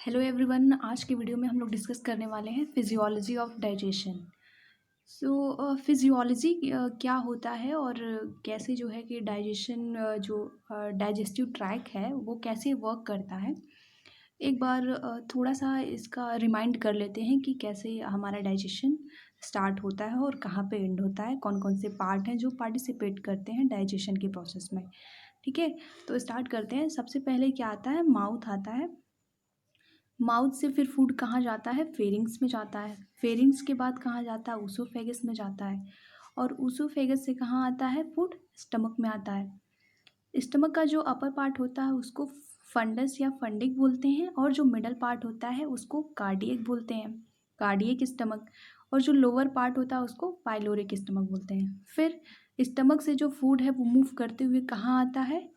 Hello everyone. आज की video में हम लोग डिस्कस करने वाले हैं फिजियोलॉजी ऑफ डाइजेशन। फिजियोलॉजी क्या होता है और कैसे जो है कि डाइजेशन जो डाइजेस्टिव ट्रैक है वो कैसे वर्क करता है। एक बार थोड़ा सा इसका रिमाइंड कर लेते हैं कि कैसे हमारा डाइजेशन स्टार्ट होता है और कहाँ पे एंड होता है, कौन कौन से पार्ट हैं जो पार्टिसिपेट करते हैं डाइजेशन के प्रोसेस में। ठीक है, तो स्टार्ट करते हैं। सबसे पहले क्या आता है, माउथ आता है। माउथ से फिर फूड कहाँ जाता है, फेरिंग्स में जाता है। फेरिंग्स के बाद कहाँ जाता है, ऊसोफेगस में जाता है। और ऊसोफेगस से कहाँ आता है फूड, स्टमक में आता है। स्टमक का जो अपर पार्ट होता है उसको फंडस या फंडिक बोलते हैं, और जो मिडल पार्ट होता है उसको कार्डियक बोलते हैं, कार्डियक स्टमक। और जो लोअर पार्ट होता है उसको पाइलोरिक स्टमक बोलते हैं। फिर स्टमक से जो फूड है वो मूव करते हुए कहाँ आता है,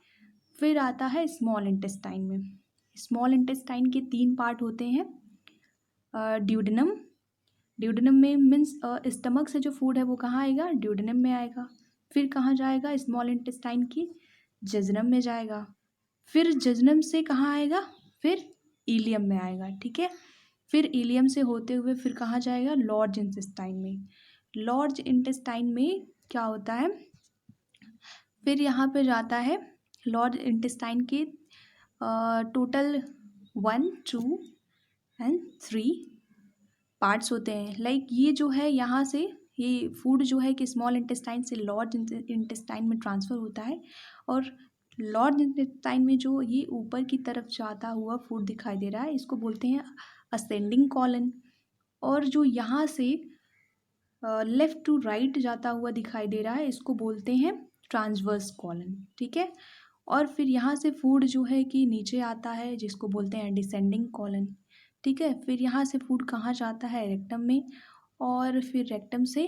फिर आता है स्मॉल इंटेस्टाइन में। स्मॉल इंटेस्टाइन के 3 पार्ट होते हैं। ड्यूडेनम, ड्यूडेनम में मीन्स स्टमक से जो फूड है वो कहाँ आएगा, ड्यूडेनम में आएगा। फिर कहाँ जाएगा, स्मॉल इंटेस्टाइन की जजनम में जाएगा। फिर जजनम से कहाँ आएगा, फिर इलियम में आएगा। ठीक है, फिर इलियम से होते हुए फिर कहाँ जाएगा, लार्ज इंटेस्टाइन में। लार्ज इंटेस्टाइन में क्या होता है, फिर यहाँ पे जाता है लार्ज इंटेस्टाइन के टोटल 1, 2 एंड 3 पार्ट्स होते हैं। लाइक ये जो है यहाँ से ये फूड जो है कि स्मॉल इंटेस्टाइन से लार्ज इंटेस्टाइन में ट्रांसफ़र होता है। और लार्ज इंटेस्टाइन में जो ये ऊपर की तरफ जाता हुआ फूड दिखाई दे रहा है इसको बोलते हैं असेंडिंग कॉलन। और जो यहाँ से लेफ़्ट टू राइट जाता हुआ दिखाई दे रहा है इसको बोलते हैं ट्रांसवर्स कॉलन। ठीक है, और फिर यहाँ से फूड जो है कि नीचे आता है जिसको बोलते हैं डिसेंडिंग कॉलन। ठीक है, फिर यहाँ से फूड कहाँ जाता है, रेक्टम में। और फिर रेक्टम से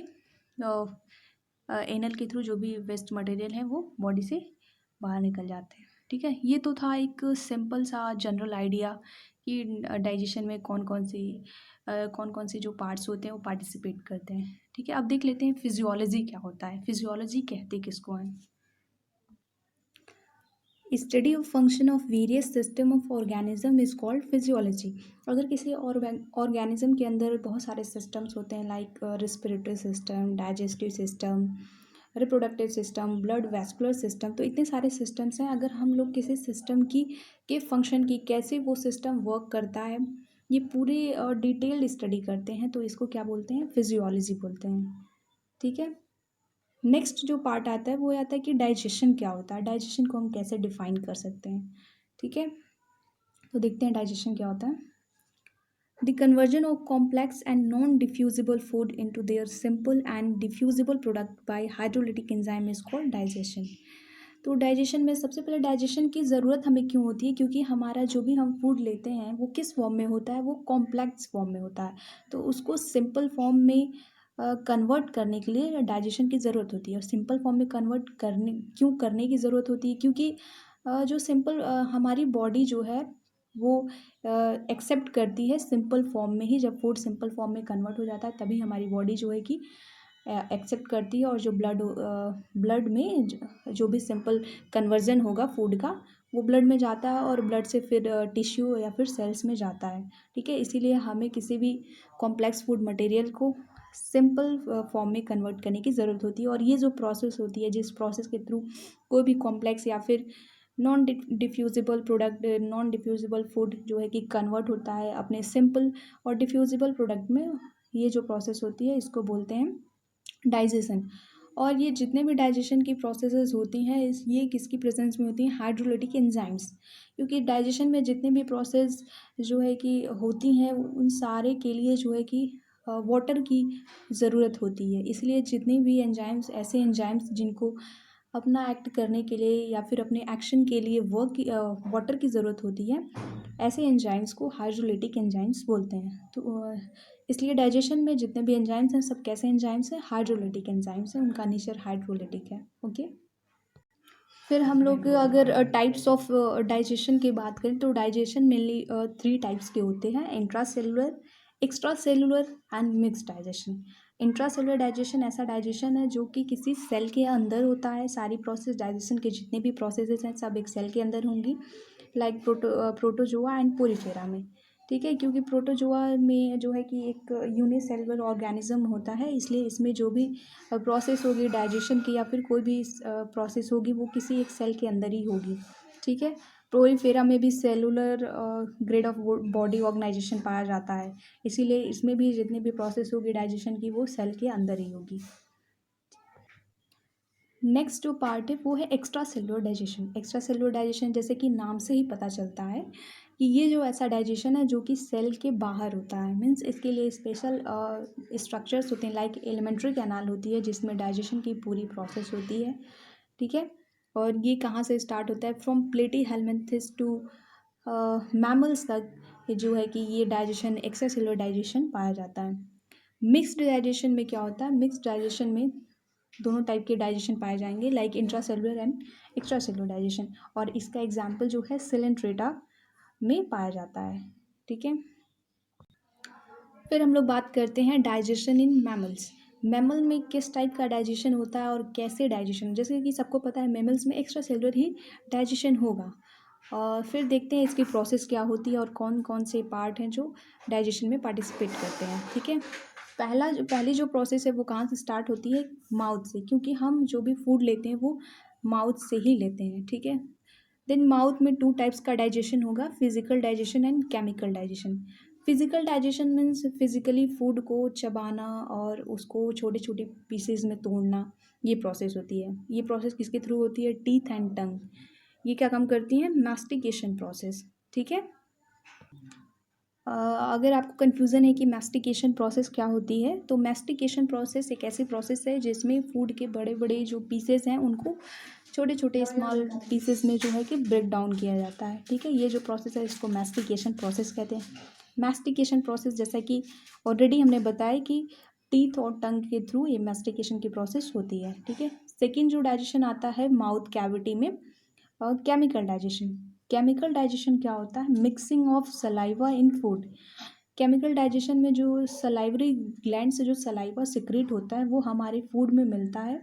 एनल के थ्रू जो भी वेस्ट मटेरियल है वो बॉडी से बाहर निकल जाते हैं। ठीक है, ये तो था एक सिंपल सा जनरल आइडिया कि डाइजेशन में कौन कौन से जो पार्ट्स होते हैं वो पार्टिसिपेट करते हैं। ठीक है, अब देख लेते हैं फिजियोलॉजी क्या होता है। फिजियोलॉजी कहते किसको हैं, study of function of various system of organism is called physiology. अगर किसी ऑर्गेनिज्म के अंदर बहुत सारे सिस्टम्स होते हैं, like respiratory system, digestive system, reproductive system, blood vascular system, तो इतने सारे सिस्टम्स हैं। अगर हम लोग किसी सिस्टम की के फंक्शन की कैसे वो सिस्टम वर्क करता है ये पूरी डिटेल्ड स्टडी करते हैं तो इसको क्या बोलते हैं, फिजियोलॉजी बोलते हैं। ठीक है, नेक्स्ट जो पार्ट आता है वो आता है कि डाइजेशन क्या होता है, डाइजेशन को हम कैसे डिफाइन कर सकते हैं। ठीक है, तो देखते हैं डाइजेशन क्या होता है। The conversion of complex and non diffusible food into their simple and diffusible product by hydrolytic enzyme is called digestion. तो डाइजेशन में सबसे पहले डाइजेशन की ज़रूरत हमें क्यों होती है, क्योंकि हमारा जो भी हम फूड लेते हैं वो किस फॉर्म में होता है, वो कॉम्प्लेक्स फॉर्म में होता है। तो उसको सिंपल फॉर्म में कन्वर्ट करने के लिए डाइजेशन की ज़रूरत होती है। और सिंपल फॉर्म में कन्वर्ट करने की ज़रूरत होती है, क्योंकि जो सिंपल हमारी बॉडी जो है वो एक्सेप्ट करती है सिंपल फॉर्म में ही। जब फूड सिंपल फॉर्म में कन्वर्ट हो जाता है तभी हमारी बॉडी जो है कि एक्सेप्ट करती है। और जो ब्लड में जो भी सिंपल कन्वर्जन होगा फूड का वो ब्लड में जाता है और ब्लड से फिर टिश्यू या फिर सेल्स में जाता है। ठीक है, इसीलिए हमें किसी भी कॉम्प्लेक्स फूड मटेरियल को सिंपल फॉर्म में कन्वर्ट करने की ज़रूरत होती है। और ये जो प्रोसेस होती है, जिस प्रोसेस के थ्रू कोई भी कॉम्प्लेक्स या फिर non diffusible product, non diffusible food जो है कि कन्वर्ट होता है अपने सिंपल और डिफ्यूजिबल प्रोडक्ट में, ये जो प्रोसेस होती है इसको बोलते हैं डाइजेशन। और ये जितने भी डाइजेशन की प्रोसेसेस होती हैं ये किसकी प्रेजेंस में होती हैं, हाइड्रोलिटिक एंजाइम्स। क्योंकि डाइजेशन में जितने भी प्रोसेस जो है कि होती हैं उन सारे के लिए जो है कि वाटर की ज़रूरत होती है। इसलिए जितने भी एंजाइम्स, ऐसे एंजाइम्स जिनको अपना एक्ट करने के लिए या फिर अपने एक्शन के लिए वाटर की ज़रूरत होती है, ऐसे एंजाइम्स को हाइड्रोलिटिक एंजाइम्स बोलते हैं। तो इसलिए डाइजेशन में जितने भी एंजाइम्स हैं सब कैसे एंजाइम्स हैं, हाइड्रोलिटिक एंजाइम्स हैं, उनका नेचर हाइड्रोलिटिक है। ओके, फिर हम लोग अगर टाइप्स ऑफ डाइजेशन की बात करें तो डाइजेशन मेनली 3 टाइप्स के होते हैं, intra cellular, extra cellular and mix digestion. Intra cellular digestion ऐसा डाइजेशन है जो कि किसी सेल के अंदर होता है। सारी प्रोसेस डाइजेशन के जितने भी प्रोसेसेस हैं सब एक सेल के अंदर होंगी, लाइक प्रोटोजोआ एंड पोरीफेरा में। ठीक है, क्योंकि प्रोटोजोआ में जो है कि एक यूनिसेलुलर ऑर्गेनिज्म होता है, इसलिए इसमें जो भी प्रोसेस होगी डाइजेशन की या फिर कोई भी प्रोसेस होगी वो किसी एक सेल के अंदर ही होगी। ठीक है, प्रोरीफेरा में भी cellular grade of body organization पाया जाता है, इसीलिए इसमें भी जितनी भी प्रोसेस होगी डाइजेशन की वो सेल के अंदर ही होगी। नेक्स्ट जो पार्ट है वो है extra cellular digestion. Extra cellular digestion जैसे कि नाम से ही पता चलता है कि ये जो ऐसा डाइजेशन है जो कि सेल के बाहर होता है, मीन्स इसके लिए स्पेशल स्ट्रक्चर्स होते हैं, लाइक एलिमेंट्री कैनाल होती है जिसमें डाइजेशन की पूरी प्रोसेस होती है। ठीक है, और ये कहाँ से स्टार्ट होता है, फ्रॉम प्लेटी हेलमिन्थिस टू मैमल्स तक ये जो है कि ये डाइजेशन एक्स्ट्रा सेलुलर डाइजेशन पाया जाता है। मिक्स्ड डाइजेशन में क्या होता है, मिक्स्ड डाइजेशन में दोनों टाइप के डाइजेशन पाए जाएंगे, like intra cellular and extra cellular digestion, और इसका एग्जाम्पल जो है सिलेंट्रेटा में पाया जाता है। ठीक है, फिर हम लोग बात करते हैं डाइजेशन इन मैमल्स। मैमल में किस टाइप का डाइजेशन होता है और कैसे डाइजेशन, जैसे कि सबको पता है मैमल्स में एक्स्ट्रा सेलुलर ही डाइजेशन होगा, और फिर देखते हैं इसकी प्रोसेस क्या होती है और कौन कौन से पार्ट हैं जो डाइजेशन में पार्टिसिपेट करते हैं। ठीक है, पहली जो प्रोसेस है वो कहाँ से स्टार्ट होती है, माउथ से, क्योंकि हम जो भी फूड लेते हैं वो माउथ से ही लेते हैं। ठीक है, देन माउथ में टू टाइप्स का डाइजेशन होगा, physical digestion and chemical digestion. Physical digestion means physically food को चबाना और उसको छोटे छोटे पीसेज में तोड़ना, ये प्रोसेस होती है। ये प्रोसेस किसके थ्रू होती है, टीथ एंड टंग, ये क्या काम करती हैं, मैस्टिकेशन प्रोसेस। ठीक है, अगर आपको कन्फ्यूज़न है कि मैस्टिकेशन प्रोसेस क्या होती है, तो मैस्टिकेशन प्रोसेस एक ऐसी प्रोसेस है जिसमें फूड के बड़े बड़े जो पीसेस हैं उनको छोटे छोटे स्मॉल पीसेस में जो है कि ब्रेक डाउन किया जाता है। ठीक है, ये जो प्रोसेस है इसको मैस्टिकेशन प्रोसेस कहते हैं। मैस्टिकेशन प्रोसेस जैसा कि ऑलरेडी हमने बताया कि टीथ और टंग के थ्रू ये मैस्टिकेशन की प्रोसेस होती है। ठीक है, सेकेंड जो डाइजेशन आता है माउथ कैविटी में, केमिकल डाइजेशन। केमिकल डाइजेशन क्या होता है, mixing of saliva in food. Chemical digestion में जो सलाइवरी ग्लैंड से जो सलाइवा सिक्रीट होता है वो हमारे फूड में मिलता है,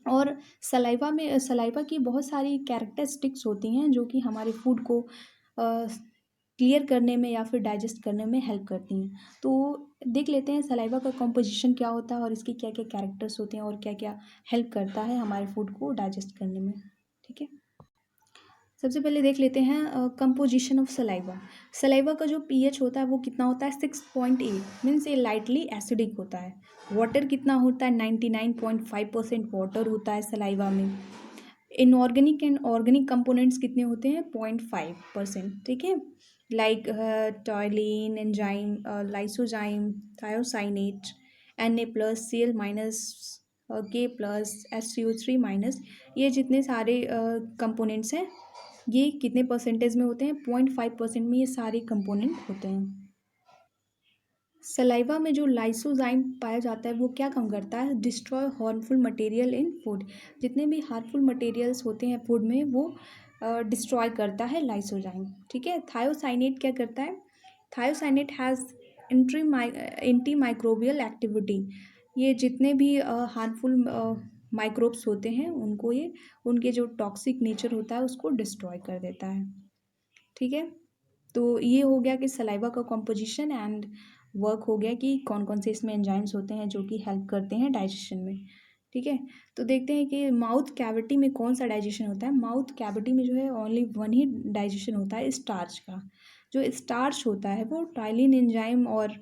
और सलाइवा की बहुत सारी कैरेक्टरिस्टिक्स होती हैं जो कि हमारे फूड को क्लियर करने में या फिर डाइजेस्ट करने में हेल्प करती हैं। तो देख लेते हैं सलाइवा का कॉम्पोजिशन क्या होता है और इसकी क्या क्या कैरेक्टर्स होते हैं और क्या क्या हेल्प करता है हमारे फूड को डाइजेस्ट करने में। ठीक है, सबसे पहले देख लेते हैं कंपोजिशन ऑफ सलाइवा। सलाइवा का जो पीएच होता है वो कितना होता है, 6.8, मीन्स ये लाइटली एसिडिक होता है। वाटर कितना होता है, 99.5% वाटर होता है सलाइवा में। इनऑर्गेनिक एंड ऑर्गेनिक कंपोनेंट्स कितने होते हैं, 0.5%। ठीक है, like ptyalin, enzyme, lysozyme, thiocyanate, Na+, Cl-, K+, SCO3-, ये जितने सारे कंपोनेंट्स हैं ये कितने परसेंटेज में होते हैं, 0.5% में ये सारे कंपोनेंट होते हैं। सलाइवा में जो लाइसोजाइम पाया जाता है वो क्या काम करता है, destroy harmful material in food. जितने भी हार्मफुल मटेरियल्स होते हैं फूड में वो डिस्ट्रॉय करता है लाइसोजाइम। ठीक है, थायोसाइनेट क्या करता है, thiocyanate has anti microbial activity. ये जितने भी हार्मफुल माइक्रोब्स होते हैं उनको ये उनके जो टॉक्सिक नेचर होता है उसको डिस्ट्रॉय कर देता है। ठीक है, तो ये हो गया कि सलाइवा का कॉम्पोजिशन एंड वर्क हो गया कि कौन कौन से इसमें एंजाइम्स होते हैं जो कि हेल्प करते हैं डाइजेशन में। ठीक है, तो देखते हैं कि माउथ कैविटी में कौन सा डाइजेशन होता है। माउथ कैविटी में जो है ओनली वन ही डाइजेशन होता है स्टार्च का। जो स्टार्च होता है वो टाइलिन एंजाइम और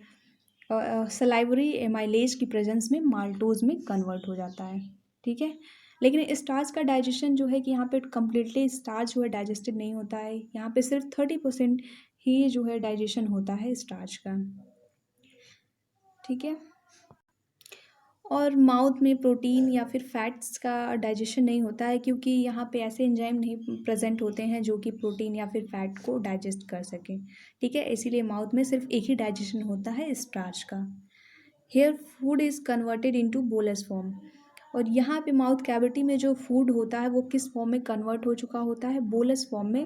सलाइवरी एमाइलेज की प्रेजेंस में माल्टोज में कन्वर्ट हो जाता है। ठीक है, लेकिन स्टार्च का डाइजेशन जो है कि यहाँ पे कम्प्लीटली स्टार्च जो है डाइजेस्टेड नहीं होता है, यहाँ पे सिर्फ 30% ही जो है डाइजेशन होता है स्टार्च का। ठीक है, और माउथ में प्रोटीन या फिर फैट्स का डाइजेशन नहीं होता है क्योंकि यहाँ पे ऐसे एंजाइम नहीं प्रेजेंट होते हैं जो कि प्रोटीन या फिर फैट को डाइजेस्ट कर सकें। ठीक है, इसीलिए माउथ में सिर्फ एक ही डाइजेशन होता है स्टार्च का। Here food is converted into bolus form, और यहाँ पे माउथ कैविटी में जो फूड होता है वो किस फॉर्म में कन्वर्ट हो चुका होता है, बोलस फॉर्म में,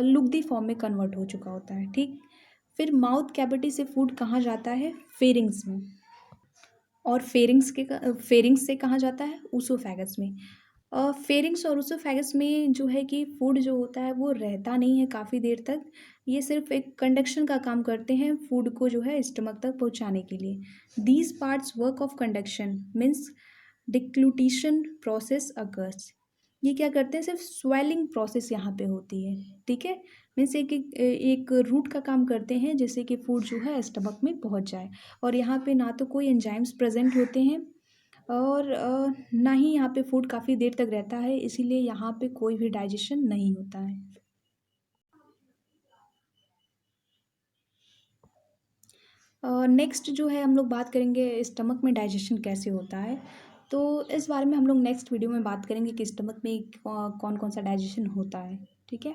लुगदी फॉर्म में कन्वर्ट हो चुका होता है। ठीक, फिर माउथ कैविटी से फूड कहाँ जाता है, फेरिंग्स में, और फेरिंग्स से कहाँ जाता है, ऊसोफेगस में। फेरिंग्स और ऊसोफेगस में जो है कि फूड जो होता है वो रहता नहीं है काफ़ी देर तक, ये सिर्फ एक कंडक्शन का काम करते हैं फूड को जो है स्टमक तक पहुंचाने के लिए। These parts work of conduction means deglutition process occurs. ये क्या करते हैं, सिर्फ स्वेलिंग प्रोसेस यहाँ पे होती है, ठीक है। मीन्स एक रूट का काम करते हैं जिससे कि फूड जो है स्टमक में पहुंच जाए। और यहाँ पे ना तो कोई एंजाइम्स प्रेजेंट होते हैं और ना ही यहाँ पे फूड काफ़ी देर तक रहता है, इसीलिए यहाँ पे कोई भी डाइजेशन नहीं होता है। नेक्स्ट जो है हम लोग बात करेंगे स्टमक में डाइजेशन कैसे होता है। तो इस बारे में हम लोग नेक्स्ट वीडियो में बात करेंगे कि स्टमक में कौन कौन सा डाइजेशन होता है, ठीक है।